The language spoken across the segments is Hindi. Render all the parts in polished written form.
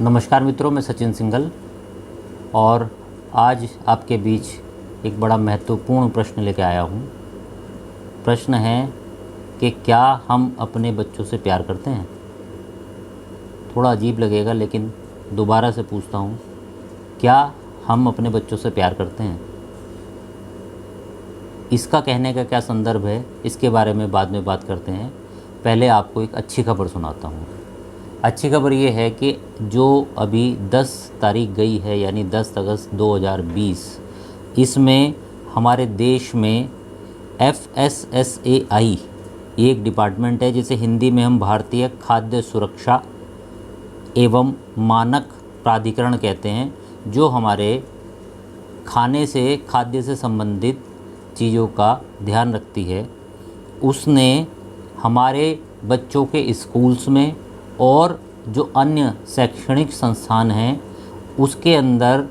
नमस्कार मित्रों, मैं सचिन सिंघल और आज आपके बीच एक बड़ा महत्वपूर्ण प्रश्न लेकर आया हूँ। प्रश्न है कि क्या हम अपने बच्चों से प्यार करते हैं। थोड़ा अजीब लगेगा लेकिन दोबारा से पूछता हूँ, क्या हम अपने बच्चों से प्यार करते हैं। इसका कहने का क्या संदर्भ है, इसके बारे में बाद में बात करते हैं। पहले आपको एक अच्छी खबर सुनाता हूँ। अच्छी खबर ये है कि जो अभी 10 तारीख गई है यानी 10 अगस्त 2020, इसमें हमारे देश में FSSAI एक डिपार्टमेंट है जिसे हिंदी में हम भारतीय खाद्य सुरक्षा एवं मानक प्राधिकरण कहते हैं, जो हमारे खाद्य से संबंधित चीज़ों का ध्यान रखती है। उसने हमारे बच्चों के स्कूल्स में और जो अन्य शैक्षणिक संस्थान हैं उसके अंदर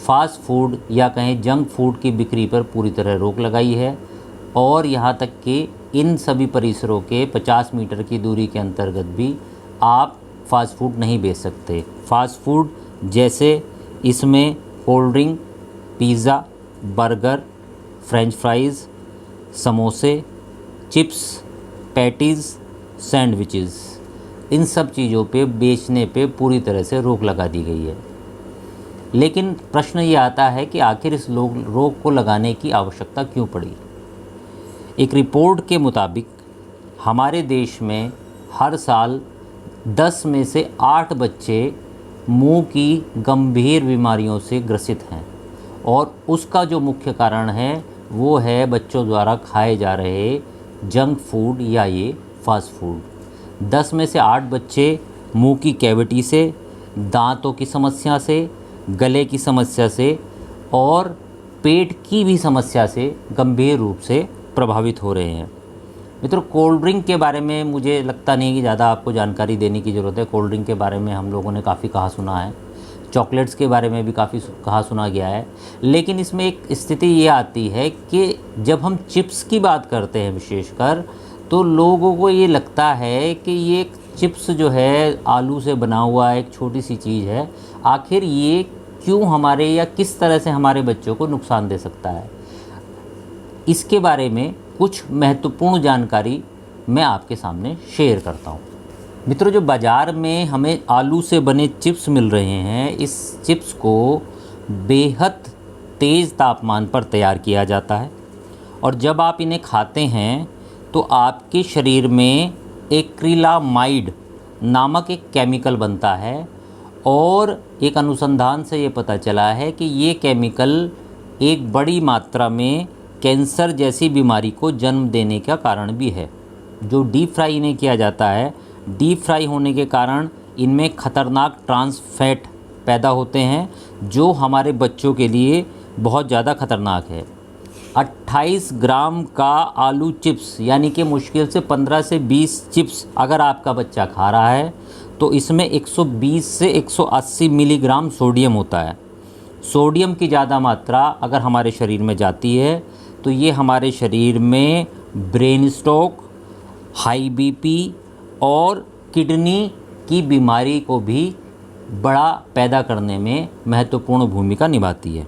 फास्ट फूड या कहें जंक फूड की बिक्री पर पूरी तरह रोक लगाई है और यहाँ तक कि इन सभी परिसरों के 50 मीटर की दूरी के अंतर्गत भी आप फास्ट फूड नहीं बेच सकते। फास्ट फूड जैसे इसमें cold drink, pizza, burger, French fries, समोसे, चिप्स, पैटीज़, सैंडविचेस, इन सब चीज़ों पे बेचने पे पूरी तरह से रोक लगा दी गई है। लेकिन प्रश्न ये आता है कि आखिर इस रोक को लगाने की आवश्यकता क्यों पड़ी। एक रिपोर्ट के मुताबिक हमारे देश में हर साल 10 में से 8 बच्चे मुंह की गंभीर बीमारियों से ग्रसित हैं और उसका जो मुख्य कारण है वो है बच्चों द्वारा खाए जा रहे जंक फूड या ये फास्ट फूड। 10 में से 8 बच्चे मुंह की कैविटी से, दांतों की समस्या से, गले की समस्या से और पेट की भी समस्या से गंभीर रूप से प्रभावित हो रहे हैं। मित्रों, कोल्ड ड्रिंक के बारे में मुझे लगता नहीं कि ज़्यादा आपको जानकारी देने की ज़रूरत है। कोल्ड ड्रिंक के बारे में हम लोगों ने काफ़ी कहा सुना है, चॉकलेट्स के बारे में भी काफ़ी कहा सुना गया है। लेकिन इसमें एक स्थिति ये आती है कि जब हम चिप्स की बात करते हैं विशेषकर, तो लोगों को ये लगता है कि ये चिप्स जो है आलू से बना हुआ एक छोटी सी चीज़ है, आखिर ये क्यों हमारे या किस तरह से हमारे बच्चों को नुकसान दे सकता है। इसके बारे में कुछ महत्वपूर्ण जानकारी मैं आपके सामने शेयर करता हूँ। मित्रों, जो बाज़ार में हमें आलू से बने चिप्स मिल रहे हैं, इस चिप्स को बेहद तेज़ तापमान पर तैयार किया जाता है और जब आप इन्हें खाते हैं तो आपके शरीर में एक्रिलामाइड नामक एक केमिकल बनता है और एक अनुसंधान से ये पता चला है कि ये केमिकल एक बड़ी मात्रा में कैंसर जैसी बीमारी को जन्म देने का कारण भी है। जो डीप फ्राई इन्हें किया जाता है, डीप फ्राई होने के कारण इनमें खतरनाक ट्रांस फैट पैदा होते हैं जो हमारे बच्चों के लिए बहुत ज़्यादा खतरनाक है। 28 ग्राम का आलू चिप्स यानी कि मुश्किल से 15 से 20 चिप्स अगर आपका बच्चा खा रहा है तो इसमें 120 से 180 मिलीग्राम सोडियम होता है। सोडियम की ज़्यादा मात्रा अगर हमारे शरीर में जाती है तो ये हमारे शरीर में ब्रेन स्ट्रोक, हाई बीपी और किडनी की बीमारी को भी बड़ा पैदा करने में महत्वपूर्ण भूमिका निभाती है।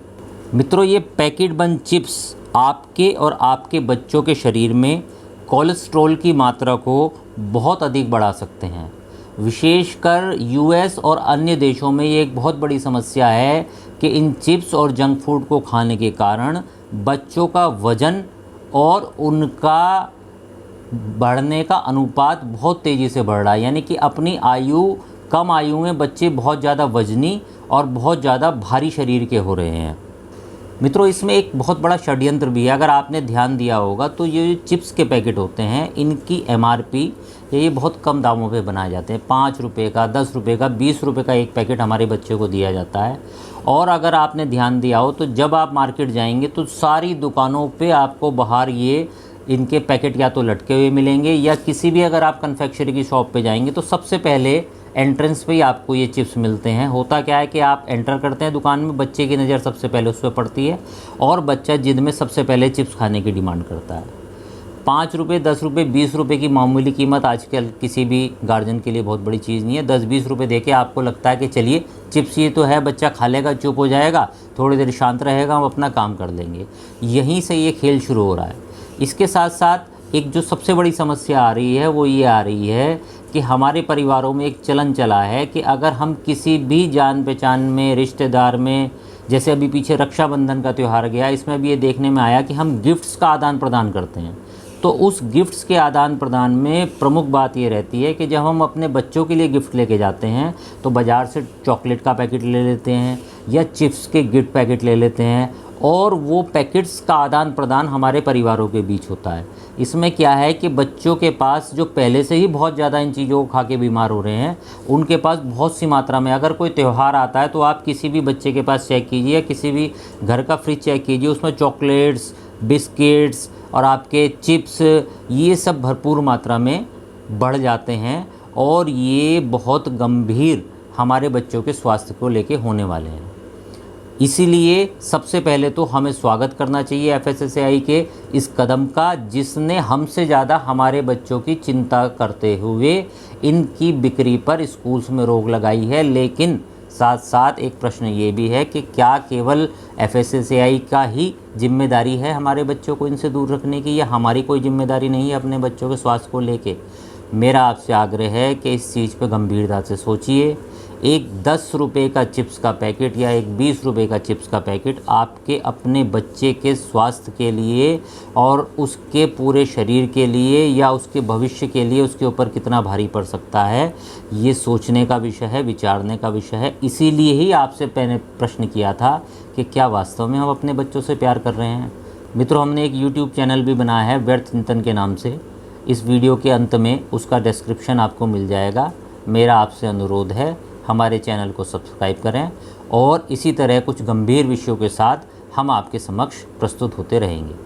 मित्रों, ये पैकेट बंद चिप्स आपके और आपके बच्चों के शरीर में कोलेस्ट्रॉल की मात्रा को बहुत अधिक बढ़ा सकते हैं। विशेषकर US और अन्य देशों में ये एक बहुत बड़ी समस्या है कि इन चिप्स और जंक फूड को खाने के कारण बच्चों का वज़न और उनका बढ़ने का अनुपात बहुत तेज़ी से बढ़ रहा है। यानी कि अपनी कम आयु में बच्चे बहुत ज़्यादा वजनी और बहुत ज़्यादा भारी शरीर के हो रहे हैं। मित्रों, इसमें एक बहुत बड़ा षड्यंत्र भी है। अगर आपने ध्यान दिया होगा तो ये चिप्स के पैकेट होते हैं, इनकी MRP ये बहुत कम दामों पे बनाए जाते हैं। 5 रुपये का, 10 रुपये का, 20 रुपये का एक पैकेट हमारे बच्चों को दिया जाता है। और अगर आपने ध्यान दिया हो तो जब आप मार्केट जाएंगे तो सारी दुकानों पे आपको बाहर ये इनके पैकेट या तो लटके हुए मिलेंगे या किसी भी अगर आप कन्फेक्शनरी की शॉप पे जाएंगे तो सबसे पहले एंट्रेंस पे ही आपको ये चिप्स मिलते हैं। होता क्या है कि आप एंटर करते हैं दुकान में, बच्चे की नज़र सबसे पहले उस पर पड़ती है और बच्चा जिद में सबसे पहले चिप्स खाने की डिमांड करता है। 5 रुपये, 10 रुपये, 20 रुपये की मामूली कीमत आजकल किसी भी गार्जियन के लिए बहुत बड़ी चीज़ नहीं है। 10-20 रुपये देके आपको लगता है कि चलिए चिप्स ये तो है, बच्चा खा लेगा, चुप हो जाएगा, थोड़ी देर शांत रहेगा, हम अपना काम कर लेंगे। यहीं से ये खेल शुरू हो रहा है। इसके साथ साथ एक जो सबसे बड़ी समस्या आ रही है वो ये आ रही है कि हमारे परिवारों में एक चलन चला है कि अगर हम किसी भी जान पहचान में, रिश्तेदार में, जैसे अभी पीछे रक्षाबंधन का त्यौहार गया, इसमें भी ये देखने में आया कि हम गिफ्ट्स का आदान प्रदान करते हैं। तो उस गिफ्ट्स के आदान प्रदान में प्रमुख बात ये रहती है कि जब हम अपने बच्चों के लिए गिफ्ट लेके जाते हैं तो बाज़ार से चॉकलेट का पैकेट ले लेते हैं या चिप्स के गिफ्ट पैकेट ले लेते हैं, और वो पैकेट्स का आदान प्रदान हमारे परिवारों के बीच होता है। इसमें क्या है कि बच्चों के पास जो पहले से ही बहुत ज़्यादा इन चीज़ों को खा के बीमार हो रहे हैं, उनके पास बहुत सी मात्रा में, अगर कोई त्यौहार आता है तो आप किसी भी बच्चे के पास चेक कीजिए, किसी भी घर का फ्रिज चेक कीजिए, उसमें चॉकलेट्स, बिस्किट्स और आपके चिप्स ये सब भरपूर मात्रा में बढ़ जाते हैं, और ये बहुत गंभीर हमारे बच्चों के स्वास्थ्य को लेके होने वाले हैं। इसीलिए सबसे पहले तो हमें स्वागत करना चाहिए FSSAI के इस कदम का, जिसने हमसे ज़्यादा हमारे बच्चों की चिंता करते हुए इनकी बिक्री पर स्कूल्स में रोक लगाई है। लेकिन साथ साथ एक प्रश्न ये भी है कि क्या केवल FSSAI का ही जिम्मेदारी है हमारे बच्चों को इनसे दूर रखने की, या हमारी कोई जिम्मेदारी नहीं है अपने बच्चों के स्वास्थ्य को लेके? मेरा आपसे आग्रह है कि इस चीज़ पर गंभीरता से सोचिए। एक 10 रुपये का चिप्स का पैकेट या एक 20 रुपये का चिप्स का पैकेट आपके अपने बच्चे के स्वास्थ्य के लिए और उसके पूरे शरीर के लिए या उसके भविष्य के लिए उसके ऊपर कितना भारी पड़ सकता है, ये सोचने का विषय है, विचारने का विषय है। इसीलिए ही आपसे मैंने प्रश्न किया था कि क्या वास्तव में हम अपने बच्चों से प्यार कर रहे हैं। मित्रों, हमने एक YouTube चैनल भी बनाया है व्यर्थ चिंतन के नाम से। इस वीडियो के अंत में उसका डिस्क्रिप्शन आपको मिल जाएगा। मेरा आपसे अनुरोध है, हमारे चैनल को सब्सक्राइब करें, और इसी तरह कुछ गंभीर विषयों के साथ हम आपके समक्ष प्रस्तुत होते रहेंगे।